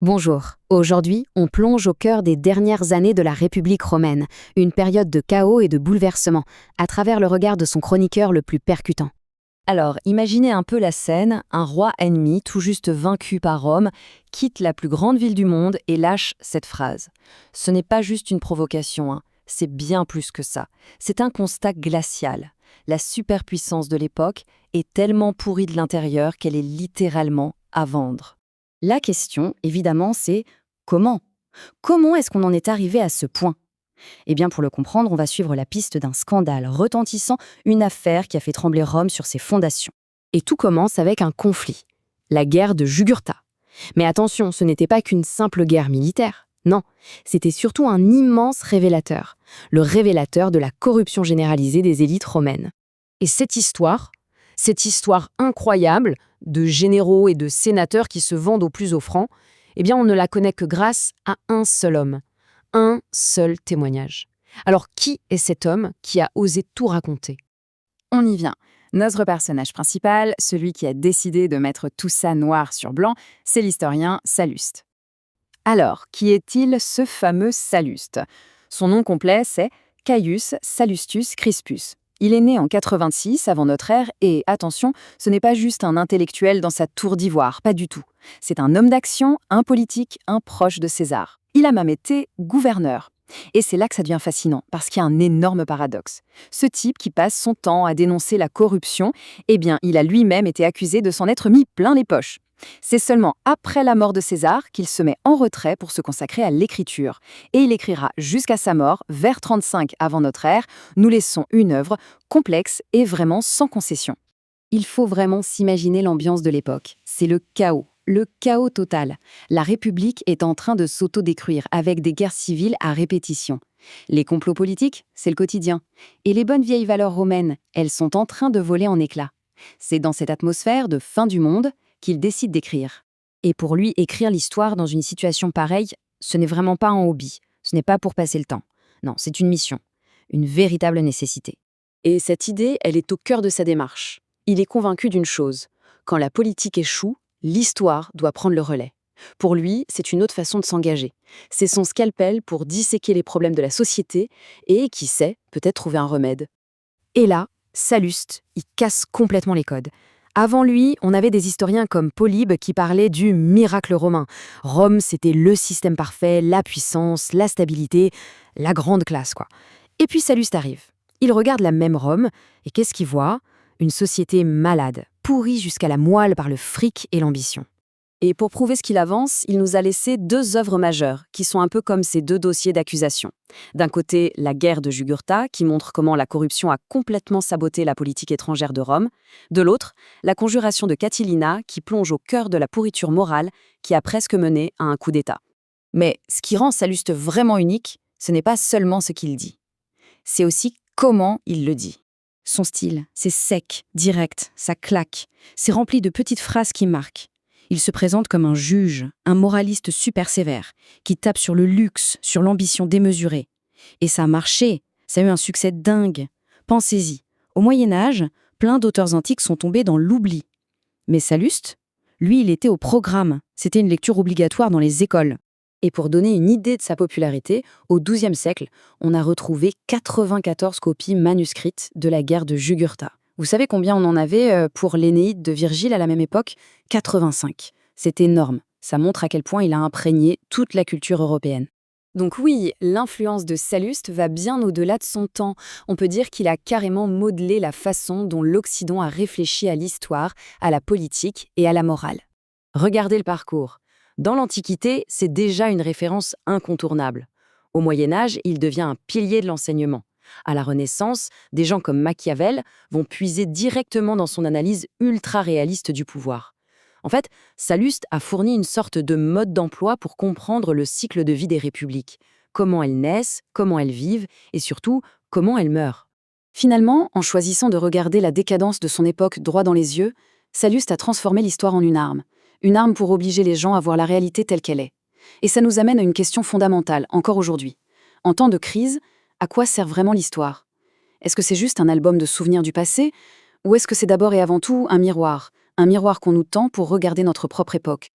Bonjour. Aujourd'hui, on plonge au cœur des dernières années de la République romaine, une période de chaos et de bouleversement, à travers le regard de son chroniqueur le plus percutant. Alors, imaginez un peu la scène, un roi ennemi, tout juste vaincu par Rome, quitte la plus grande ville du monde et lâche cette phrase. Ce n'est pas juste une provocation, c'est bien plus que ça. C'est un constat glacial. La superpuissance de l'époque est tellement pourrie de l'intérieur qu'elle est littéralement à vendre. La question, évidemment, c'est comment? Comment est-ce qu'on en est arrivé à ce point? Eh bien, pour le comprendre, on va suivre la piste d'un scandale retentissant, une affaire qui a fait trembler Rome sur ses fondations. Et tout commence avec un conflit, la guerre de Jugurtha. Mais attention, ce n'était pas qu'une simple guerre militaire. Non, c'était surtout un immense révélateur, le révélateur de la corruption généralisée des élites romaines. Et cette histoire incroyable de généraux et de sénateurs qui se vendent au plus offrant, eh bien on ne la connaît que grâce à un seul homme, un seul témoignage. Alors qui est cet homme qui a osé tout raconter? On y vient. Notre personnage principal, celui qui a décidé de mettre tout ça noir sur blanc, c'est l'historien Salluste. Alors, qui est-il ce fameux Salluste? Son nom complet, c'est Caius Sallustus Crispus. Il est né en 86 avant notre ère et, attention, ce n'est pas juste un intellectuel dans sa tour d'ivoire, pas du tout. C'est un homme d'action, un politique, un proche de César. Il a même été gouverneur. Et c'est là que ça devient fascinant, parce qu'il y a un énorme paradoxe. Ce type qui passe son temps à dénoncer la corruption, eh bien, il a lui-même été accusé de s'en être mis plein les poches. C'est seulement après la mort de César qu'il se met en retrait pour se consacrer à l'écriture. Et il écrira jusqu'à sa mort, vers 35 avant notre ère, nous laissons une œuvre complexe et vraiment sans concession. Il faut vraiment s'imaginer l'ambiance de l'époque. C'est le chaos total. La République est en train de s'autodétruire avec des guerres civiles à répétition. Les complots politiques, c'est le quotidien. Et les bonnes vieilles valeurs romaines, elles sont en train de voler en éclats. C'est dans cette atmosphère de fin du monde qu'il décide d'écrire. Et pour lui, écrire l'histoire dans une situation pareille, ce n'est vraiment pas un hobby. Ce n'est pas pour passer le temps. Non, c'est une mission. Une véritable nécessité. Et cette idée, elle est au cœur de sa démarche. Il est convaincu d'une chose. Quand la politique échoue, l'histoire doit prendre le relais. Pour lui, c'est une autre façon de s'engager. C'est son scalpel pour disséquer les problèmes de la société et, qui sait, peut-être trouver un remède. Et là, Salluste, il casse complètement les codes. Avant lui, on avait des historiens comme Polybe qui parlaient du miracle romain. Rome, c'était le système parfait, la puissance, la stabilité, la grande classe, quoi. Et puis Salluste arrive. Il regarde la même Rome, et qu'est-ce qu'il voit? Une société malade, pourrie jusqu'à la moelle par le fric et l'ambition. Et pour prouver ce qu'il avance, il nous a laissé deux œuvres majeures, qui sont un peu comme ces deux dossiers d'accusation. D'un côté, la guerre de Jugurtha, qui montre comment la corruption a complètement saboté la politique étrangère de Rome. De l'autre, la conjuration de Catilina, qui plonge au cœur de la pourriture morale, qui a presque mené à un coup d'État. Mais ce qui rend Salluste vraiment unique, ce n'est pas seulement ce qu'il dit. C'est aussi comment il le dit. Son style, c'est sec, direct, ça claque. C'est rempli de petites phrases qui marquent. Il se présente comme un juge, un moraliste super sévère, qui tape sur le luxe, sur l'ambition démesurée. Et ça a marché, ça a eu un succès dingue. Pensez-y, au Moyen-Âge, plein d'auteurs antiques sont tombés dans l'oubli. Mais Salluste, lui, il était au programme. C'était une lecture obligatoire dans les écoles. Et pour donner une idée de sa popularité, au XIIe siècle, on a retrouvé 94 copies manuscrites de la guerre de Jugurtha. Vous savez combien on en avait pour l'Énéide de Virgile à la même époque? 85. C'est énorme. Ça montre à quel point il a imprégné toute la culture européenne. Donc oui, l'influence de Salluste va bien au-delà de son temps. On peut dire qu'il a carrément modelé la façon dont l'Occident a réfléchi à l'histoire, à la politique et à la morale. Regardez le parcours. Dans l'Antiquité, c'est déjà une référence incontournable. Au Moyen-Âge, il devient un pilier de l'enseignement. À la Renaissance, des gens comme Machiavel vont puiser directement dans son analyse ultra-réaliste du pouvoir. En fait, Salluste a fourni une sorte de mode d'emploi pour comprendre le cycle de vie des républiques, comment elles naissent, comment elles vivent et surtout, comment elles meurent. Finalement, en choisissant de regarder la décadence de son époque droit dans les yeux, Salluste a transformé l'histoire en une arme pour obliger les gens à voir la réalité telle qu'elle est. Et ça nous amène à une question fondamentale, encore aujourd'hui. En temps de crise, à quoi sert vraiment l'histoire? Est-ce que c'est juste un album de souvenirs du passé? Ou est-ce que c'est d'abord et avant tout un miroir qu'on nous tend pour regarder notre propre époque?